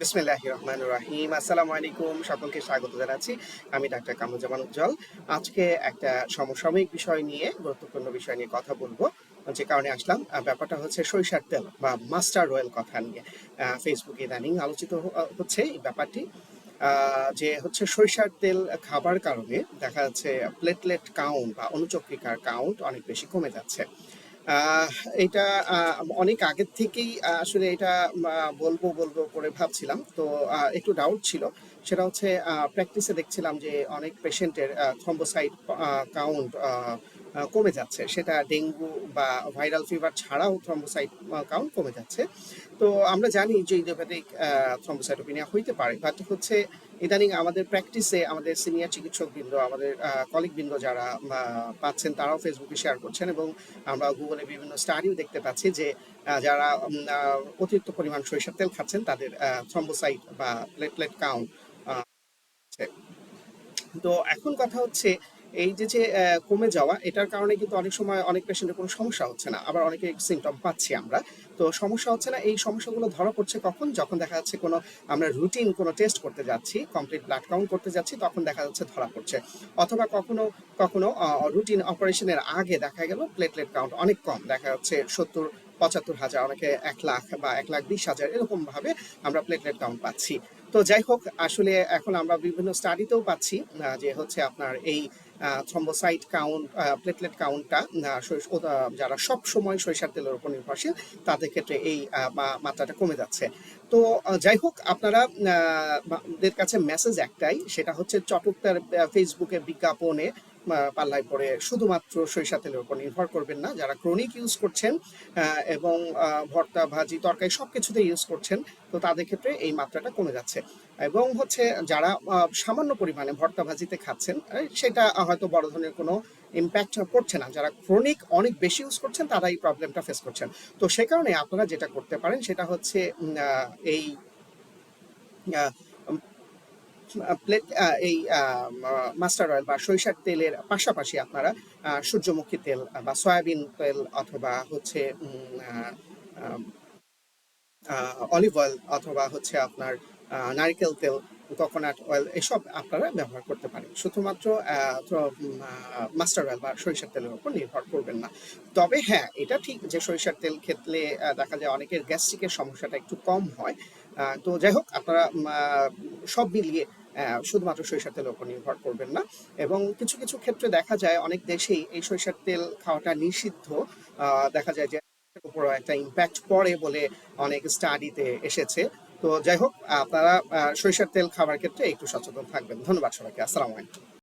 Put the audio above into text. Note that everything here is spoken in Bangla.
বিসমিল্লাহির রহমানির রহিম। আসসালামু আলাইকুম, সকলকে স্বাগত জানাচ্ছি। আমি ডাক্তার কামরুজ্জামান উজ্জ্বল। আজকে একটা সমসাময়িক বিষয় নিয়ে, গুরুত্বপূর্ণ বিষয় নিয়ে কথা বলবো। যে কারণে আসলাম, ব্যাপারটা হচ্ছে সরিষার তেল বা মাস্টার অয়েল কথা নিয়ে। ফেসবুকে ইদানিং আলোচিত হচ্ছে এই ব্যাপারটি। যে হচ্ছে সরিষার তেল খাবার কারণে দেখা যাচ্ছে প্লেটলেট কাউন্ট বা অনুচক্রিকার কাউন্ট অনেক বেশি কমে যাচ্ছে। আহ এটা অনেক আগের থেকেই আসলে এটা বলবো বলবো করে ভাবছিলাম, তো একটু ডাউট ছিল। সেটা হচ্ছে প্র্যাকটিসে দেখছিলাম যে অনেক পেশেন্টের থ্রম্বোসাইট কাউন্ট কমে যাচ্ছে, সেটা ডেঙ্গু বা ভাইরাল ফিভার ছাড়াও থ্রম্বোসাইট কাউন্ট কমে যাচ্ছে। তো আমরা জানি যে ইডিওপ্যাথিক থ্রম্বোসাইটোপিনিয়া হইতে পারে, বাট হচ্ছে ইদানিং আমাদের প্র্যাকটিসে আমাদের সিনিয়র চিকিৎসকবৃন্দ, আমাদের কলিগবৃন্দ যারা পাচ্ছেন, তারাও ফেসবুকে শেয়ার করছেন, এবং আমরা গুগলে বিভিন্ন স্টাডিও দেখতে পাচ্ছি যে যারা অতিরিক্ত পরিমাণ সরিষার তেল খাচ্ছেন তাদের থ্রম্বোসাইট বা প্লেটলেট কাউন্ট। তো এখন কথা হচ্ছে এই যে কমে যাওয়া, এটার কারণে কিন্তু অনেক সময় অনেক পেশেন্টের কোনো সমস্যা হচ্ছে না, আবার অনেকে সিমটম পাচ্ছি আমরা। তো সমস্যা হচ্ছে না, এই সমস্যাগুলো ধরা পড়ছে কখন? যখন দেখা যাচ্ছে কোনো আমরা রুটিন কোনো টেস্ট করতে যাচ্ছি, কমপ্লিট ব্লাড কাউন্ট করতে যাচ্ছি, তখন দেখা যাচ্ছে ধরা পড়ছে। অথবা কখনো কখনো রুটিন অপারেশনের আগে দেখা গেল প্লেটলেট কাউন্ট অনেক কম, দেখা যাচ্ছে 70-75 হাজার, অনেকে 1 লাখ বা 1,20,000, এরকম ভাবে আমরা প্লেটলেট কাউন্ট পাচ্ছি। তো যাই হোক, আসলে এখন আমরা বিভিন্ন স্টাডিতেও পাচ্ছি যে হচ্ছে আপনার এই থ্রম্বোসাইট কাউন্ট, প্লেটলেট কাউন্টটা যারা সব সময় সরিষার তেলের উপর নির্ভরশীল, তাদের ক্ষেত্রে এই মাত্রাটা কমে যাচ্ছে। তো যাই হোক, আপনারা দের কাছে মেসেজ একটাই, সেটা হচ্ছে চটকদার ফেসবুকে বিজ্ঞাপনে পাল্লায় পড়ে শুধুমাত্র সরিষা তেলের উপর নির্ভর করবেন না। যারা ক্রনিক ইউজ করছেন এবং ভর্তা ভাজি তরকারি সব কিছুতে ইউজ করছেন, তো তাদের ক্ষেত্রে এই মাত্রাটা কমে যাচ্ছে। এবং হচ্ছে যারা সামান্য পরিমাণে ভর্তা ভাজিতে খাচ্ছেন, সেটা হয়তো বড় ধরনের কোনো ইম্প্যাক্ট পড়ছে না। যারা ক্রনিক অনেক বেশি ইউজ করছেন, তারা এই প্রবলেমটা ফেস করছেন। তো সে কারণে আপনারা যেটা করতে পারেন সেটা হচ্ছে এই আহ, প্লেট এই মাস্টার অয়েল বা সরিষার তেলের পাশাপাশি আপনারা সূর্যমুখী তেল বা সয়াবিন তেল, অথবা হচ্ছে অলিভ অয়েল, অথবা হচ্ছে আপনার নারিকেল তেল, কোকোনাট অয়েল, এসব আপনারা ব্যবহার করতে পারেন। শুধুমাত্র মাস্টার অয়েল বা সরিষার তেলের উপর নির্ভর করবেন না। তবে হ্যাঁ, এটা ঠিক যে সরিষার তেল খেলে দেখা যায় অনেকের গ্যাস্ট্রিকের সমস্যাটা একটু কম হয়। তো যাই হোক, আপনারা সব মিলিয়ে শুধুমাত্র সরিষার তেলের উপর নির্ভর করবেন না। এবং কিছু কিছু ক্ষেত্রে দেখা যায় অনেক দেশেই এই সরিষার তেল খাওয়াটা নিষিদ্ধ। দেখা যায় যে উপরও একটা ইম্প্যাক্ট পড়ে বলে অনেক স্টাডিতে এসেছে। তো যাই হোক, আপনারা সরিষার তেল খাবার ক্ষেত্রে একটু সচেতন থাকবেন। ধন্যবাদ সবাইকে। আসসালামু আলাইকুম।